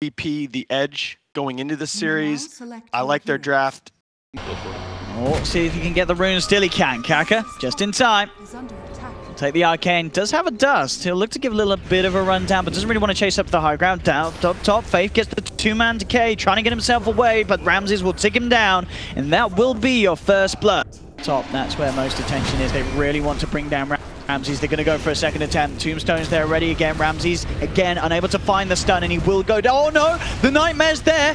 VP the edge going into the series. I like their draft. Oh, see if he can get the rune. Still he can. Kaka, just in time. He'll take the arcane. Does have a dust. He'll look to give Lil a bit of a rundown, but doesn't really want to chase up the high ground. Down top, Faith gets the two-man decay, trying to get himself away, but Ramses will tick him down, and that will be your first blood. Top, that's where most attention is. They really want to bring down Ramses. They're going to go for a second attempt. Tombstone's there ready again. Ramses, again, unable to find the stun, and he will go down. Oh no, the Nightmare's there.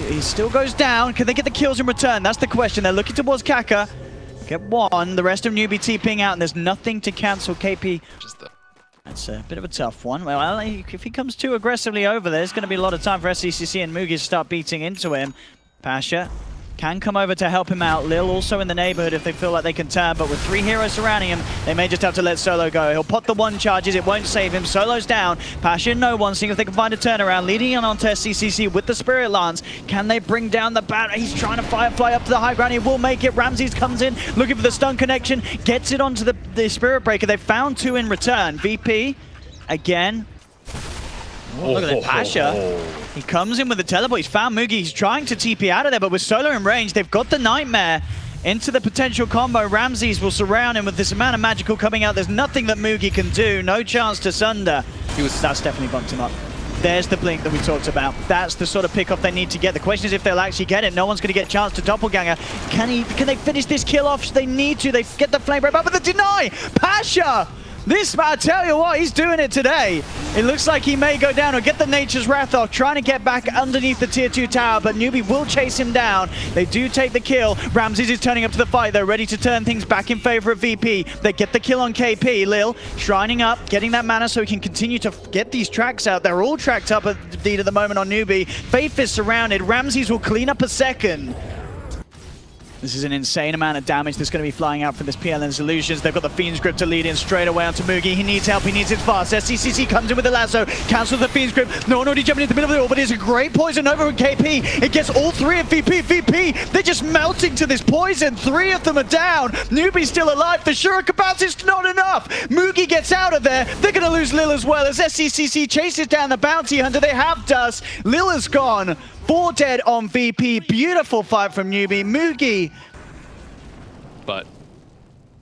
He still goes down. Can they get the kills in return? That's the question. They're looking towards Kaka. Get one. The rest of NewBee TPing out, and there's nothing to cancel KP. That's a bit of a tough one. Well, if he comes too aggressively over there, there's going to be a lot of time for Sccc and Moogy to start beating into him. Pasha can come over to help him out. Lil also in the neighborhood if they feel like they can turn, but with 3 heroes surrounding him, they may just have to let Solo go. He'll pot the 1 charges, it won't save him. Solo's down. Pasha no one, seeing if they can find a turnaround. Leading on onto Sccc with the Spirit Lance. Can they bring down the bat? He's trying to fly up to the high ground. He will make it. Ramses comes in, looking for the stun connection, gets it onto the Spirit Breaker. They found 2 in return. VP, again. Oh, look at that, Pasha. He comes in with the teleport. He's found Moogy. He's trying to TP out of there, but with Solo in range, they've got the Nightmare into the potential combo. Ramses will surround him with this amount of magical coming out. There's nothing that Moogy can do. No chance to Sunder. That's definitely bumped him up. There's the blink that we talked about. That's the sort of pick-off they need to get. The question is if they'll actually get it. No one's going to get a chance to doppelganger. Can they finish this kill off? They need to. They get the flame break up, but the deny! Pasha! This, I tell you what, he's doing it today. It looks like he may go down or get the Nature's Wrath off, trying to get back underneath the tier 2 tower, but NewBee will chase him down. They do take the kill. Ramses is turning up to the fight. They're ready to turn things back in favor of VP. They get the kill on KP. Lil shrining up, getting that mana so he can continue to get these tracks out. They're all tracked up at the moment on NewBee. Faith is surrounded. Ramses will clean up a second. This is an insane amount of damage that's going to be flying out from this PLN's Illusions. They've got the Fiend's Grip to lead in straight away onto Moogy. He needs help, he needs it fast. Sccc comes in with the lasso, cancels the Fiend's Grip. No one already jumping into the middle of the wall, but it's a great poison over with KP. It gets all 3 of VP. VP, they're just melting to this poison. 3 of them are down. NewBee's still alive. The Shuriken bounce is not enough. Moogy gets out of there. They're going to lose Lil as well as Sccc chases down the Bounty Hunter. They have dust. Lil is gone. 4 dead on VP. Beautiful fight from NewBee. Moogy. But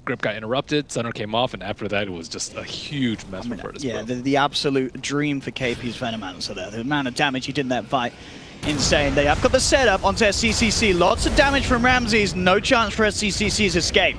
grip got interrupted, Sunder came off, and after that it was just a huge mess for Virtus.Pro. Yeah, the absolute dream for KP's Venomancer there. The amount of damage he did in that fight, insane. They have got the setup onto Sccc. Lots of damage from Ramses, no chance for Sccc's escape.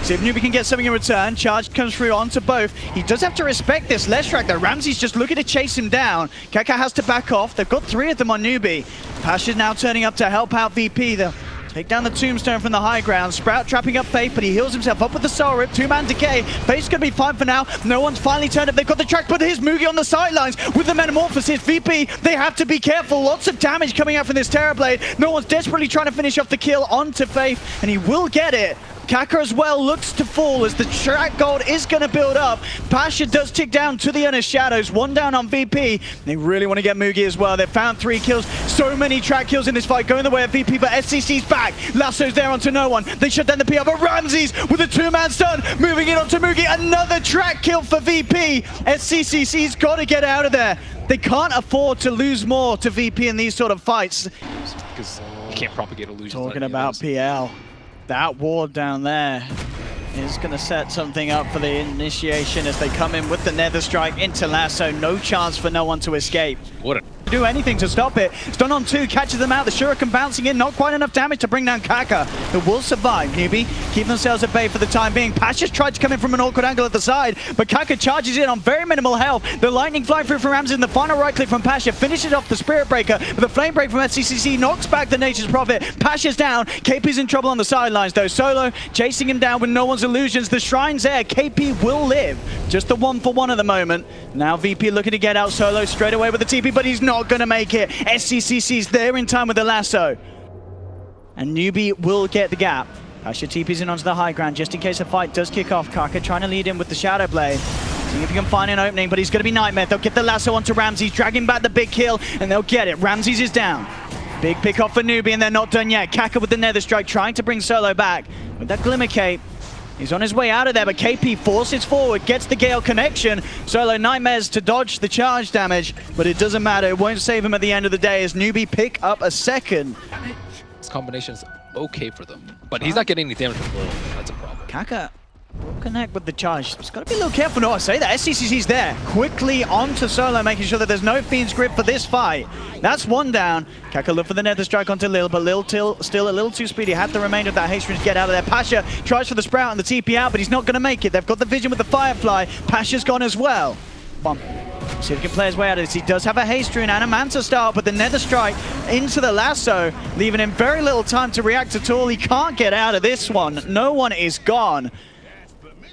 See if NewBee can get something in return. Charge comes through onto both. He does have to respect this Leshrac though. Ramses just looking to chase him down. Kaka has to back off. They've got 3 of them on NewBee. Pasha's now turning up to help out VP. They'll take down the Tombstone from the high ground. Sprout trapping up Faith, but he heals himself up with the Soul Rip. 2-man decay. Faith's going to be fine for now. No one's finally turned up. They've got the track, but here's Moogy on the sidelines with the Metamorphosis. VP, they have to be careful. Lots of damage coming out from this Terrorblade. No one's desperately trying to finish off the kill onto Faith, and he will get it. Kaka as well looks to fall as the track gold is going to build up. Pasha does tick down to the Earnest Shadows. 1 down on VP. They really want to get Moogy as well. They've found 3 kills. So many track kills in this fight going the way of VP, but SCC's back. Lasso's there onto no one. They shut down the PR, but Ramses with a 2-man stun. Moving it onto Moogy. Another track kill for VP. SCC's got to get out of there. They can't afford to lose more to VP in these sort of fights. Because you can't propagate illusions. Talking about PL. That ward down there is going to set something up for the initiation as they come in with the Nether Strike into Lasso. No chance for no one to escape. What a do anything to stop it. Stun on 2, catches them out. The Shuriken bouncing in, not quite enough damage to bring down Kaka. It will survive. NewBee keep themselves at bay for the time being. Pasha's tried to come in from an awkward angle at the side, but Kaka charges in on very minimal health. The lightning flying through from Ramses, and the final right click from Pasha finishes off the Spirit Breaker, but the Flame Break from Sccc knocks back the Nature's Prophet. Pasha's down. KP's in trouble on the sidelines though. Solo chasing him down with no one's illusions. The Shrine's there. KP will live. Just the 1-for-1 at the moment. Now VP looking to get out. Solo straight away with the TP, but he's not going to make it. Sccc's there in time with the lasso. And NewBee will get the gap. Pasha TP's in onto the high ground just in case the fight does kick off. Kaka trying to lead in with the Shadow Blade. Seeing if he can find an opening, but he's going to be Nightmare. They'll get the lasso onto Ramses, dragging back the big kill, and they'll get it. Ramses is down. Big pick off for NewBee, and they're not done yet. Kaka with the Nether Strike trying to bring Solo back. With that Glimmer Cape, He's on his way out of there, but KP forces forward, gets the Gale connection. Solo Nightmares to dodge the charge damage, but it doesn't matter. It won't save him at the end of the day as Newbie pick up a second. This combination is okay for them, but he's not getting any damage from Lil. That's a problem. Kaka will connect with the charge. He's got to be a little careful. No, I say that. SCCC's there. Quickly onto Solo, making sure that there's no Fiend's Grip for this fight. That's one down. Kaka look for the Nether Strike onto Lil, but Lil still a little too speedy. Had the remainder of that haste to get out of there. Pasha tries for the Sprout and the TP out, but he's not going to make it. They've got the vision with the Firefly. Pasha's gone as well. Bomb. See if he can play his way out of this. He does have a haste rune and a Manta style, but the Nether Strike into the lasso, leaving him very little time to react at all. He can't get out of this one. No one is gone.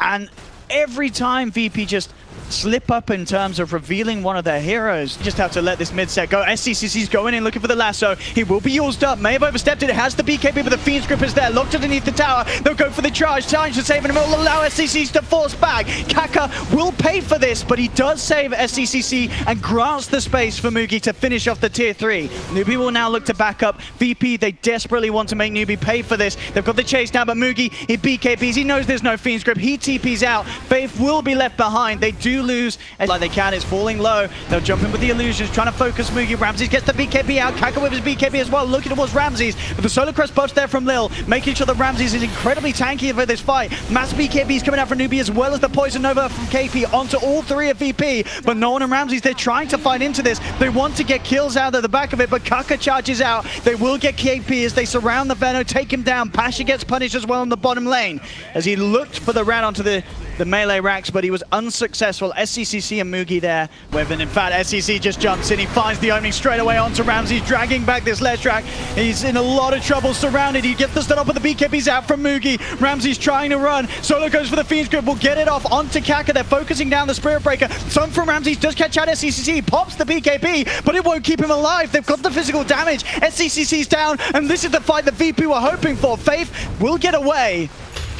And every time VP just slip up in terms of revealing one of their heroes, just have to let this mid set go. Sccc's going in looking for the lasso. He will be used up. May have overstepped it. It has the BKB, but the Fiend's Grip is there. Locked underneath the tower. They'll go for the charge. Challenge to save him. It will allow Sccc to force back. Kaka will pay for this, but he does save Sccc and grants the space for Moogy to finish off the tier 3. Newbie will now look to back up. VP, they desperately want to make Newbie pay for this. They've got the chase down, but Moogy, he BKBs. He knows there's no Fiend's Grip. He TPs out. Faith will be left behind. They do lose like they can. It's falling low. They'll jump in with the illusions, trying to focus Moogy. Ramses gets the BKB out. Kaka with his BKB as well, looking towards Ramses. But the Solar Crest buffs there from Lil, making sure that Ramses is incredibly tanky for this fight. Mass BKBs coming out from Newbie as well as the Poison Nova from KP onto all three of VP. But no one and Ramses, they're trying to fight into this. They want to get kills out of the back of it, but Kaka charges out. They will get KP as they surround the Veno, take him down. Pasha gets punished as well in the bottom lane as he looked for the rat onto the melee racks, but he was unsuccessful. Sccc and Moogy there with, and in fact SCC just jumps in. He finds the opening straight away onto Ramses, dragging back this ledge track. He's in a lot of trouble surrounded. He gets the stun up, but the BKB's out from Moogy. Ramses trying to run. Solo goes for the Fiend's Grip, will get it off onto Kaka. They're focusing down the Spirit Breaker. Some from Ramses does catch out Sccc, pops the BKB, but it won't keep him alive. They've got the physical damage. Sccc's down, and this is the fight that VP were hoping for. Faith will get away,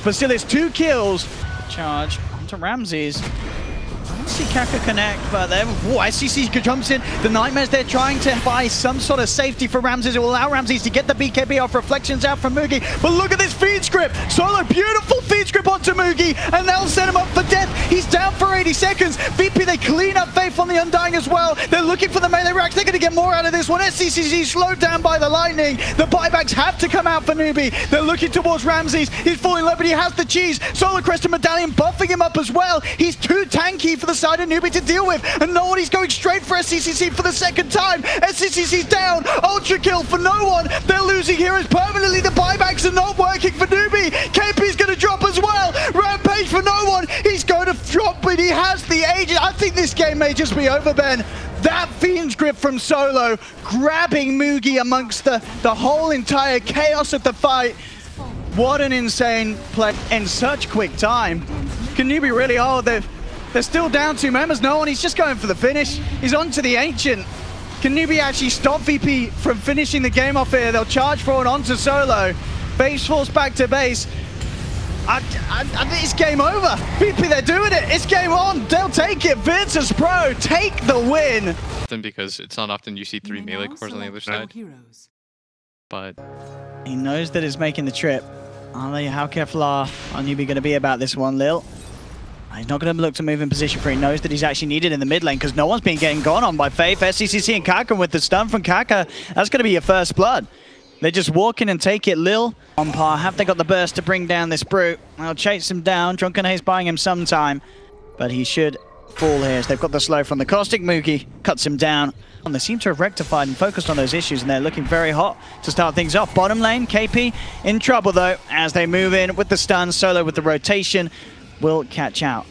but still it's 2 kills. Charge onto Ramses. I don't see Kaka connect, but then SCC jumps in. The Nightmares, they're trying to buy some sort of safety for Ramses. It will allow Ramses to get the BKB off. Reflections out from Moogy. But look at this Fiend's Grip. Solo, beautiful Fiend's Grip onto Moogy, and they'll set him up for death. He's down for 80 seconds. VP, they clean up Faith on the Undying as well. They're looking for the melee racks. They're going to get more out of this one. SCCC slowed down by the lightning. The buybacks have to come out for Newbie. They're looking towards Ramses. He's falling low, but he has the cheese. Solar Crest and Medallion buffing him up as well. He's too tanky for the side of Newbie to deal with, and no one, he's going straight for Sccc for the second time. Sccc's down. Ultra kill for no one. They're losing heroes permanently. The buybacks are not working for Newbie. KP's going to drop as well. Rampage for no one. He's going to drop, but he has the agent. I think this game may just be over, Ben. That Fiend's Grip from Solo, grabbing Moogy amongst the whole entire chaos of the fight. What an insane play in such quick time. Can Newbie really hold? They're still down 2 members. No one, he's just going for the finish. He's on to the Ancient. Can Newbie actually stop VP from finishing the game off here? They'll charge forward onto Solo. Base forced back to base. I think it's game over. VP, they're doing it. It's game on. They'll take it. Virtus.Pro take the win. Because it's not often you see 3 melee cores on the other side. But he knows that he's making the trip. How careful are Newbie going to be about this one, Lil? He's not going to look to move in position for. He knows that he's actually needed in the mid lane because no one's been getting gone on by Faith. Sccc and Kaka with the stun from Kaka. That's going to be your first blood. They just walk in and take it. Lil on par. Have they got the burst to bring down this brute? They'll chase him down. Drunken Haze buying him some time, but he should fall here as they've got the slow from the Caustic. Moogy cuts him down. And they seem to have rectified and focused on those issues, and they're looking very hot to start things off. Bottom lane, KP in trouble though as they move in with the stun. Solo with the rotation will catch out.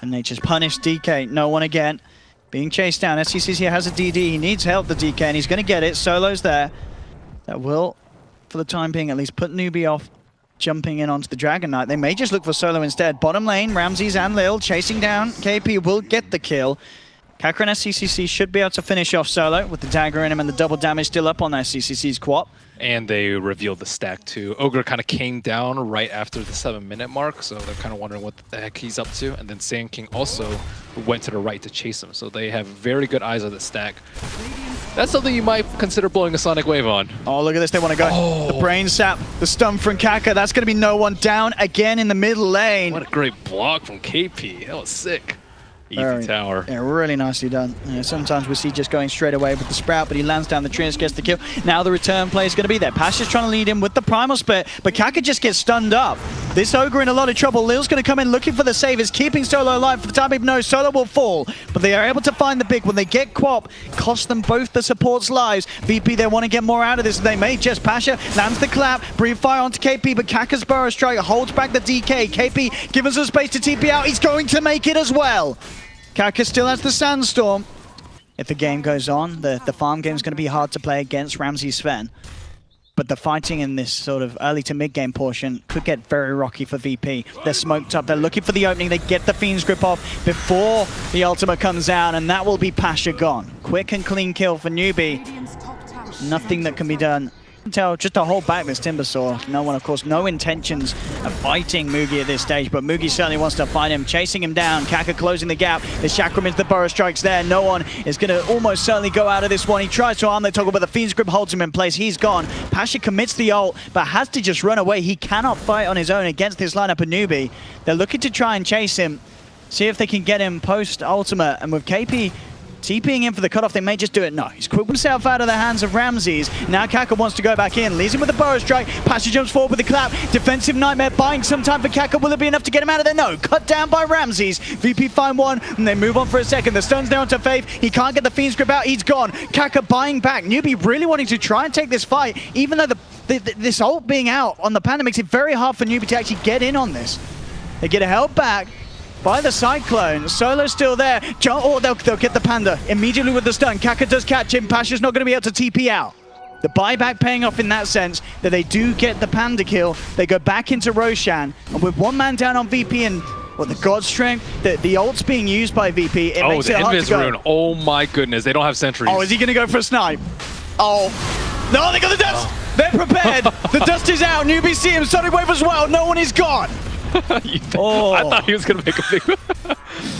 And they just punish DK. No one again. Being chased down. Sccc has a DD. He needs help, the DK, and he's going to get it. Solo's there. That will, for the time being, at least put Newbie off jumping in onto the Dragon Knight. They may just look for Solo instead. Bottom lane, Ramses and Lil chasing down. KP will get the kill. Kaka and Sccc should be able to finish off Solo with the dagger in him and the double damage still up on Sccc's quap. And they revealed the stack too. Ogre kind of came down right after the 7-minute mark, so they're kind of wondering what the heck he's up to. And then Sand King also went to the right to chase him. So they have very good eyes on the stack. That's something you might consider blowing a Sonic Wave on. Oh, look at this. They want to go. Oh. The brain sap, the stun from Kaka. That's going to be no one down again in the middle lane. What a great block from KP. That was sick. Easy tower. Yeah, really nicely done. You know, sometimes we see just going straight away with the Sprout, but he lands down the tree and gets the kill. Now the return play is going to be there. Pasha's trying to lead him with the Primal Split, but Kaka just gets stunned up. This Ogre in a lot of trouble. Lil's going to come in looking for the save. Is keeping Solo alive for the time being. No, Solo will fall, but they are able to find the big. When they get Quap, cost them both the support's lives. VP, they want to get more out of this. They may just. Pasha lands the clap, breathe fire onto KP, but Kaka's Burrow Strike holds back the DK. KP gives us space to TP out. He's going to make it as well. Kaka still has the Sandstorm. If the game goes on, the farm game is going to be hard to play against Ramsey Sven. But the fighting in this sort of early to mid-game portion could get very rocky for VP. They're smoked up, they're looking for the opening, they get the Fiend's Grip off before the ultimate comes out, and that will be Pasha gone. Quick and clean kill for Newbie. Nothing that can be done. Tell just to hold back this Timbersaw. No one, of course, no intentions of fighting Moogy at this stage, but Moogy certainly wants to fight him, chasing him down. Kaka closing the gap. The Chakram into the Burrow Strikes there. No one is going to almost certainly go out of this one. He tries to arm the toggle, but the Fiend's Grip holds him in place. He's gone. Pasha commits the ult, but has to just run away. He cannot fight on his own against this lineup of Newbie. They're looking to try and chase him, see if they can get him post-ultimate, and with KP TPing in for the cutoff, they may just do it. No, he's quick himself out of the hands of Ramses. Now Kaka wants to go back in. Leaves him with the Burrow Strike. Pasha jumps forward with the clap. Defensive Nightmare buying some time for Kaka. Will it be enough to get him out of there? No. Cut down by Ramses. VP find one, and they move on for a second. The stun's there onto Faith. He can't get the Fiend's Grip out. He's gone. Kaka buying back. Newbie really wanting to try and take this fight, even though this ult being out on the Panda makes it very hard for Newbie to actually get in on this. They get held back by the Cyclone. Solo's still there. Oh, they'll get the Panda immediately with the stun. Kaka does catch him. Pasha's not going to be able to TP out. The buyback paying off in that sense that they do get the Panda kill. They go back into Roshan, and with one man down on VP and the God Strength, the ult's being used by VP. It makes it hard to go. Rune. Oh my goodness, they don't have sentries. Oh, is he going to go for a snipe? Oh. No, they got the dust. Oh. They're prepared. The dust is out. Newbie see him. Sonic Wave as well. No one is gone. Oh. I thought he was going to make a big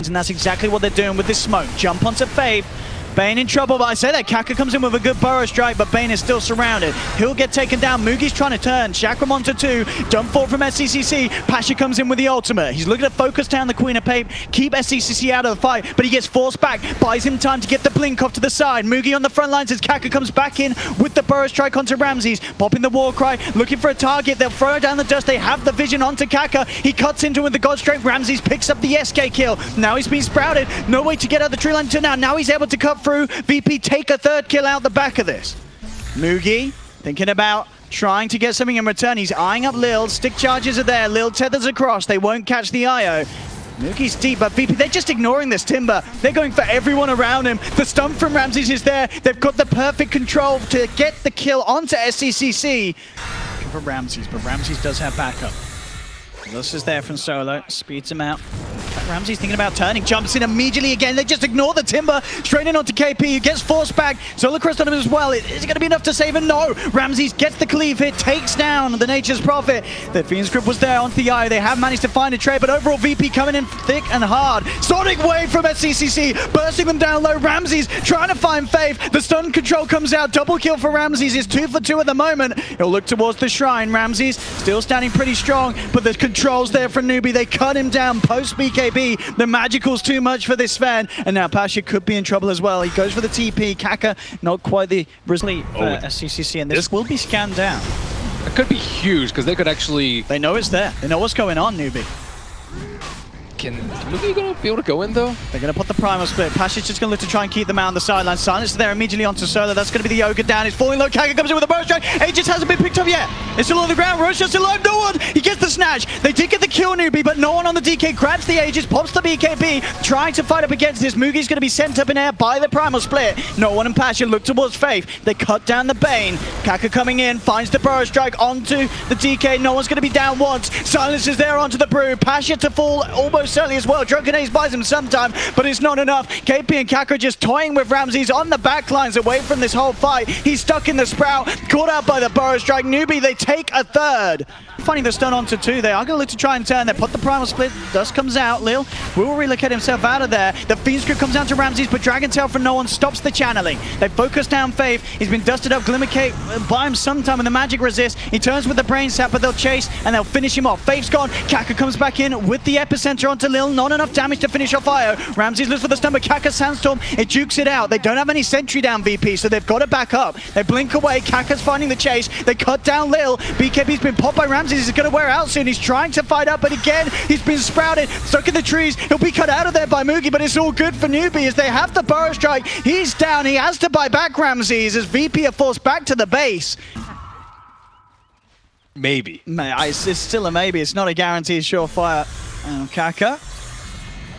and that's exactly what they're doing with this smoke. Jump onto Faith. Bane in trouble, but I say that Kaka comes in with a good Burrow Strike, but Bane is still surrounded. He'll get taken down. Moogy's trying to turn. Chakram onto 2. Jump forward from Sccc. Pasha comes in with the ultimate. He's looking to focus down the Queen of Pape, keep Sccc out of the fight, but he gets forced back. Buys him time to get the blink off to the side. Moogy on the front lines as Kaka comes back in with the Burrow Strike onto Ramses. Popping the war cry, looking for a target. They'll throw down the dust. They have the vision onto Kaka. He cuts into him with the God Strength. Ramses picks up the SK kill. Now he's been sprouted. No way to get out the tree line until now. Now he's able to cut through. VP take a third kill out the back of this. Moogy thinking about trying to get something in return. He's eyeing up Lil. Stick charges are there. Lil tethers across. They won't catch the IO. Moogy's deep, but VP, they're just ignoring this Timber. They're going for everyone around him. The stun from Ramses is there. They've got the perfect control to get the kill onto Sccc. Looking for Ramses, but Ramses does have backup. This is there from Solo. Speeds him out. Ramsey's thinking about turning, jumps in immediately again. They just ignore the Timber, straight in onto KP, who gets forced back. Solo Crest on him as well. Is it going to be enough to save him? No. Ramses gets the cleave hit, takes down the Nature's Prophet. The Fiend's Grip was there onto the eye. They have managed to find a trade, but overall VP coming in thick and hard. Sonic Wave from Sccc, bursting them down low. Ramses trying to find Faith. The stun control comes out. Double kill for Ramses. It's 2 for 2 at the moment. He'll look towards the shrine. Ramses still standing pretty strong, but the controls there for Newbie. They cut him down post BKB. The magical's too much for this Sven, and now Pasha could be in trouble as well. He goes for the TP. Kaka not quite the grizzly for Sccc, and this will be scanned down. It could be huge because they could actually. They know it's there. They know what's going on, Newbie. Can Newbie gonna be able to go in though? They're gonna put the Primal Split. Pasha's just gonna look to try and keep them out on the sideline. Silence there immediately onto Solo. That's gonna be the Ogre down. He's falling low. Kaka comes in with a Burrow Strike. Aegis hasn't been picked up yet. It's still on the ground. Roshan's still alive. No one. He gets the snatch. They did get the kill, Newbie, but no one on the DK. Grabs the Aegis, pops the BKB, trying to fight up against this. Moogy's gonna be sent up in air by the Primal Split. No one in Pasha look towards Faith. They cut down the Bane. Kaka coming in, finds the Burrow Strike onto the DK. No one's gonna be down once. Silence is there onto the Brew. Pasha to fall almost certainly as well. Drunken Ace buys him sometime, but it's not enough. KP and Kaka just toying with Ramses on the backlines away from this whole fight. He's stuck in the Sprout, caught out by the Burrow Strike. Newbie, they take a third. Finding the stun onto 2, they are going to look to try and turn. They put the primal split, dust comes out. Lil will relocate himself out of there. The Fiend's Grip comes down to Ramses, but Dragon Tail from no one stops the channeling. They focus down Faith. He's been dusted up. Glimmercake by him sometime with the magic resist. He turns with the brain sap, but they'll chase and they'll finish him off. Faith's gone. Kaka comes back in with the epicenter onto Lil. Not enough damage to finish off Io. Ramses looks for the stun, but Kaka Sandstorm, it jukes it out. They don't have any sentry down VP, so they've got to back up. They blink away. Kaka's finding the chase. They cut down Lil. BKB's been popped by Ramses. He's going to wear out soon. He's trying to fight up, but again, he's been sprouted, stuck in the trees. He'll be cut out of there by Moogy, but it's all good for Newbie as they have the burrow strike. He's down. He has to buy back Ramses as VP are forced back to the base. Maybe. It's still a maybe. It's not a guaranteed surefire. Kaka.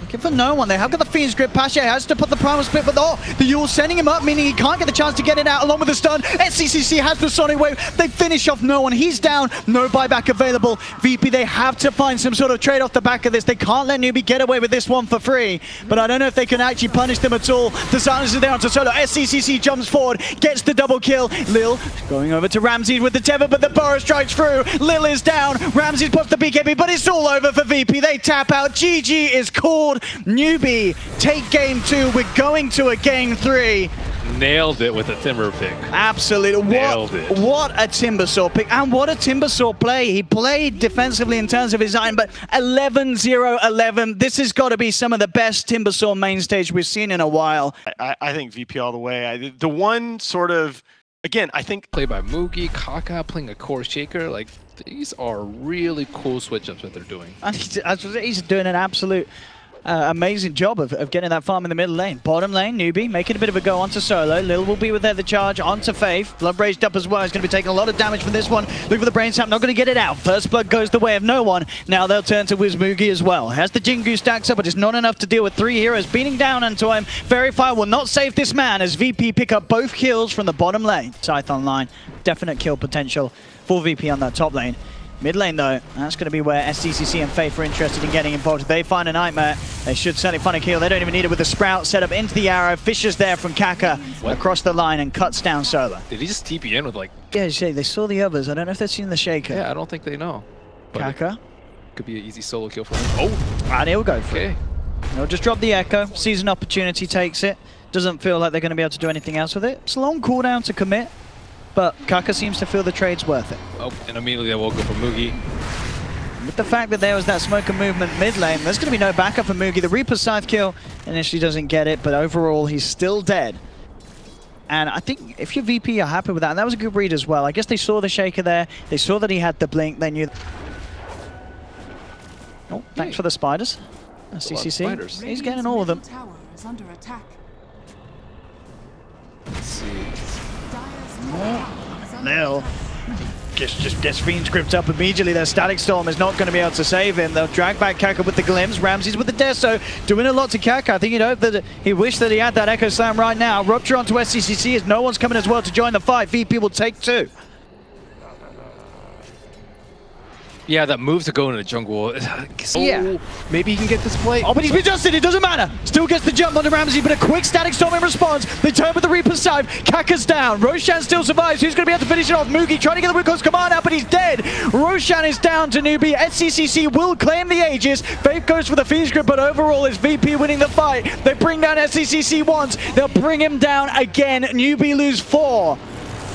Looking for no one. They have got the Fiend's Grip. Pasha has to put the primal split, but the Yule sending him up, meaning he can't get the chance to get it out along with the stun. Sccc has the Sonic Wave. They finish off no one. He's down. No buyback available. VP, they have to find some sort of trade off the back of this. They can't let Newbie get away with this one for free, but I don't know if they can actually punish them at all. The silence is there onto Solo. Sccc jumps forward, gets the double kill. Lil going over to Ramses with the tether, but the burrow strikes through. Lil is down. Ramses pops the BKB, but it's all over for VP. They tap out. GG is called. Newbie take game 2. We're going to a game 3. Nailed it with a Timber pick. Absolutely. What a Timbersaw pick, and what a Timbersaw play. He played defensively in terms of his iron, but 11-0-11. This has got to be some of the best Timbersaw main stage we've seen in a while. I think VP all the way. The one sort of, again, I think... Played by Moogy, Kaka playing a core shaker. Like, these are really cool switch-ups that they're doing. And he's doing an absolute... amazing job of getting that farm in the middle lane. Bottom lane, Newbie making a bit of a go onto Solo. Lil will be with the charge onto Faith. Blood raised up as well. He's going to be taking a lot of damage from this one. Look for the brain sap, not going to get it out. First blood goes the way of no one. Now they'll turn to Moogy as well. Has the Jingu stacks up, but it's not enough to deal with 3 heroes beating down into him. Verify will not save this man as VP pick up both kills from the bottom lane. Scythe online. Definite kill potential for VP on that top lane. Mid lane though, that's going to be where Sccc and Faith are interested in getting involved. If they find a Nightmare, they should certainly find a kill. They don't even need it with the Sprout set up into the arrow. Fisher's there from Kaka across the line and cuts down Solo. Did he just TP in with like... Yeah, they saw the others. I don't know if they've seen the Shaker. Yeah, I don't think they know. Kaka. Could be an easy solo kill for him. Oh! And he'll go for it. He'll just drop the Echo. Sees an opportunity, takes it. Doesn't feel like they're going to be able to do anything else with it. It's a long cooldown to commit, but Kaka seems to feel the trade's worth it. Oh, and immediately I will go for Moogy. With the fact that there was that smoke and movement mid lane, there's going to be no backup for Moogy. The Reaper Scythe kill initially doesn't get it, but overall he's still dead. And I think if you're VP, you're happy with that. And that was a good read as well. I guess they saw the Shaker there. They saw that he had the blink. They knew... Oh, thanks for the spiders. Sccc. He's getting all of them. Let's see. Lil just gets Fiend's Gripped up immediately. Their Static Storm is not going to be able to save him. They'll drag back Kaka with the Glimpse. Ramses with the Deso, doing a lot to Kaka. I think he'd hope that he wished that he had that Echo Slam right now. Rupture onto Sccc as no one's coming as well to join the fight. VP will take 2. Yeah, that move to go into the jungle. So yeah. Maybe he can get this play. Oh, but he's been adjusted. It doesn't matter. Still gets the jump onto Ramsey, but a quick Static Storm in response. They turn with the Reaper's Scythe. Kaka's down. Roshan still survives. Who's going to be able to finish it off? Moogy trying to get the Wickles command out, but he's dead. Roshan is down to Newbie. Sccc will claim the Aegis. Faith goes for the Fiend's Grip, but overall is VP winning the fight. They bring down Sccc once. They'll bring him down again. Newbie lose 4.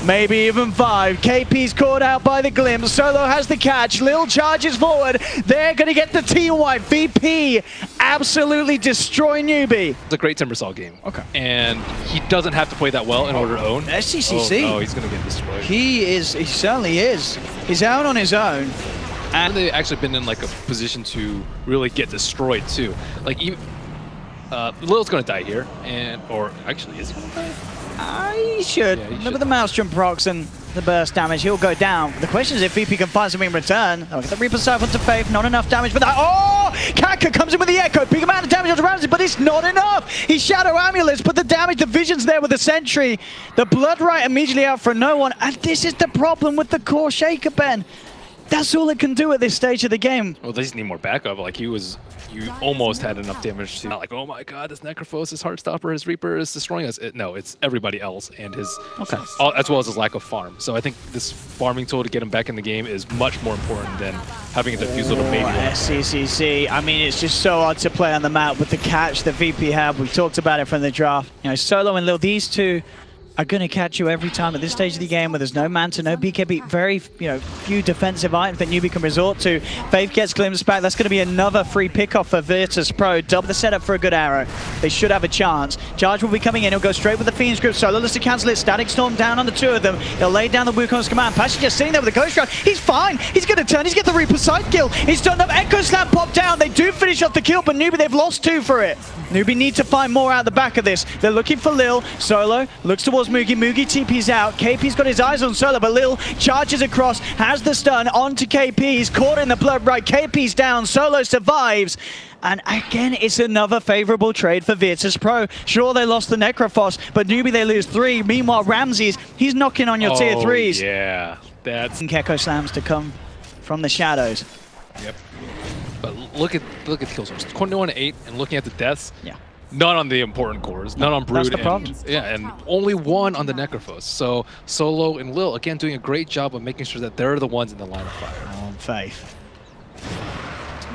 Maybe even 5. KP's caught out by the Glimpse. Solo has the catch. Lil charges forward. They're going to get the team wipe. VP absolutely destroy Newbie. It's a great Timbersaw game. Okay. And he doesn't have to play that well in order to own. Sccc. Oh, no, he's going to get destroyed. He certainly is. He's out on his own. And they've actually been in like a position to really get destroyed too. Like even Lil's going to die here, or actually is he going to die? He should. Yeah, Look at the Maelstrom procs and the burst damage. He'll go down. The question is if VP can find something in return. Look at the Reaper Scythe onto Faith. Not enough damage for that. Oh! Kaka comes in with the Echo. Big amount of damage onto Ramsey, but it's not enough. He Shadow Amulets, but the damage, the Vision's there with the Sentry. The Blood Right immediately out for no one. And this is the problem with the core Shaker, Ben. That's all it can do at this stage of the game. Well, they just need more backup. Like, you almost had enough damage to not like, oh my god, this Necrophos, his Heartstopper, his Reaper is destroying us. No, it's everybody else and his, as well as his lack of farm. So I think this farming tool to get him back in the game is much more important than having a diffuse little baby. Sccc, I mean, it's just so hard to play on the map with the catch that VP had. We talked about it from the draft. You know, Solo and Lil, these two are going to catch you every time at this stage of the game where there's no Manta, no BKB, very few defensive items that Newbie can resort to. Faith gets glimpsed back. That's going to be another free pickoff for Virtus.Pro. Double the setup for a good arrow. They should have a chance. Charge will be coming in. He'll go straight with the Fiend's Grip. Solo lets to cancel it. Static Storm down on the two of them. He'll lay down the Wukong's command. Pasha just sitting there with the Ghost Shroud. He's fine. He's going to turn. He's got the Reaper side kill. He's done up. Echo Slam popped down. They do finish off the kill, but Newbie, they've lost 2 for it. Newbie need to find more out the back of this. They're looking for Lil. Solo looks towards Moogy. Moogy TP's out. KP's got his eyes on Solo, but Lil charges across, has the stun onto KP. He's caught in the blood right. KP's down. Solo survives. And again, it's another favorable trade for Virtus.Pro. Sure, they lost the Necrophos, but Newbie, they lose 3. Meanwhile, Ramses, he's knocking on your tier 3s. Yeah, that's... Echo Slams to come from the shadows. Yep. But look at the kill source. 21-8, and looking at the deaths. Yeah. None on the important cores, none on Brood. That's the problem. And only 1 on the Necrophos. So Solo and Lil, again, doing a great job of making sure that they're the ones in the line of fire. On Faith.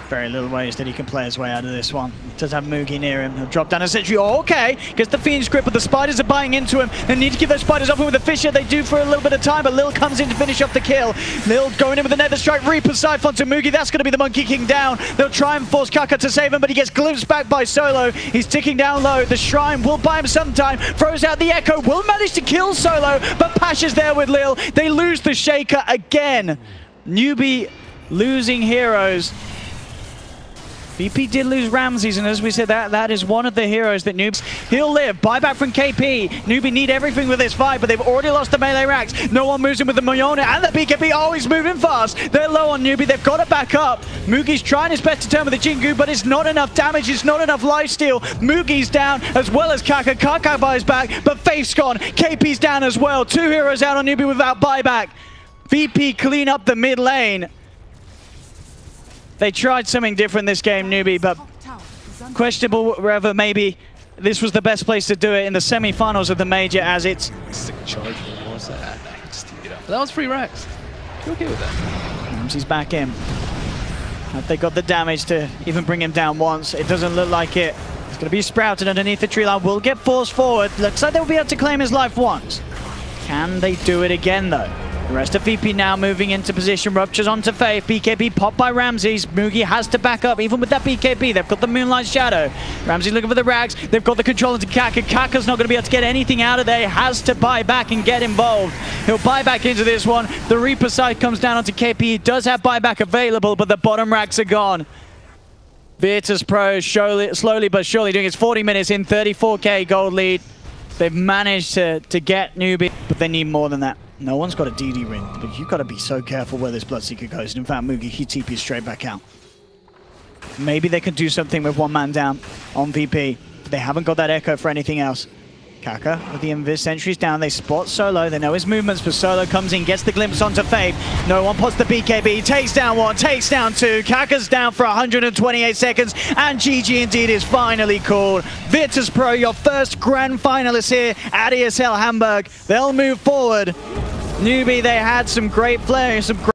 Very little ways that he can play his way out of this one. He does have Moogy near him. He'll drop down a sentry. Oh, okay. Gets the Fiend's Grip, but the spiders are buying into him. They need to keep those spiders off him with the Fisher. They do for a little bit of time, but Lil comes in to finish off the kill. Lil going in with the Nether Strike. Reaper Siphon to Moogy. That's going to be the Monkey King down. They'll try and force Kaka to save him, but he gets glimpsed back by Solo. He's ticking down low. The Shrine will buy him some time. Throws out the Echo. Will manage to kill Solo, but Pasha's there with Lil. They lose the Shaker again. Newbie losing heroes. VP did lose Ramses, and as we said, that is one of the heroes that Newbie... He'll live. Buyback from KP. Newbie need everything with this fight, but they've already lost the melee racks. No one moves in with the Mayona, and the BKB always moving fast. They're low on Newbie. They've got to back up. Moogy's trying his best to turn with the Jingu, but it's not enough damage. It's not enough lifesteal. Moogy's down, as well as Kaka. Kaka buys back, but Faith's gone. KP's down as well. 2 heroes out on Newbie without buyback. VP clean up the mid lane. They tried something different this game, Newbie, but questionable whether maybe this was the best place to do it in the semi-finals of the major, as it's... Stick charge for more, so I can just take it up. But that was free racks. You okay with that? Ramsey's back in. Have they got the damage to even bring him down once? It doesn't look like it. It's going to be sprouted underneath the tree line. Will get forced forward. Looks like they'll be able to claim his life once. Can they do it again, though? The rest of VP now moving into position. Ruptures onto Faith. BKB popped by Ramses. Moogy has to back up, even with that BKB. They've got the Moonlight Shadow. Ramses looking for the rags. They've got the control into Kaka. Kaka's not going to be able to get anything out of there. He has to buy back and get involved. He'll buy back into this one. The Reaper side comes down onto KP. He does have buyback available, but the bottom racks are gone. Virtus.Pro slowly but surely doing its 40 minutes in, 34k gold lead. They've managed to get Newbie, but they need more than that. No one's got a DD ring, but you've got to be so careful where this Bloodseeker goes. And in fact, Moogy, he TP's straight back out. Maybe they can do something with 1 man down on VP. But they haven't got that Echo for anything else. Kaka with the Invis sentries down. They spot Solo. They know his movements, but Solo comes in, gets the glimpse onto Faith. No one puts the BKB. Takes down 1, takes down 2. Kaka's down for 128 seconds. And GG indeed is finally called. Virtus.Pro, your first grand finalist here at ESL Hamburg. They'll move forward. Newbie, they had some great players, some great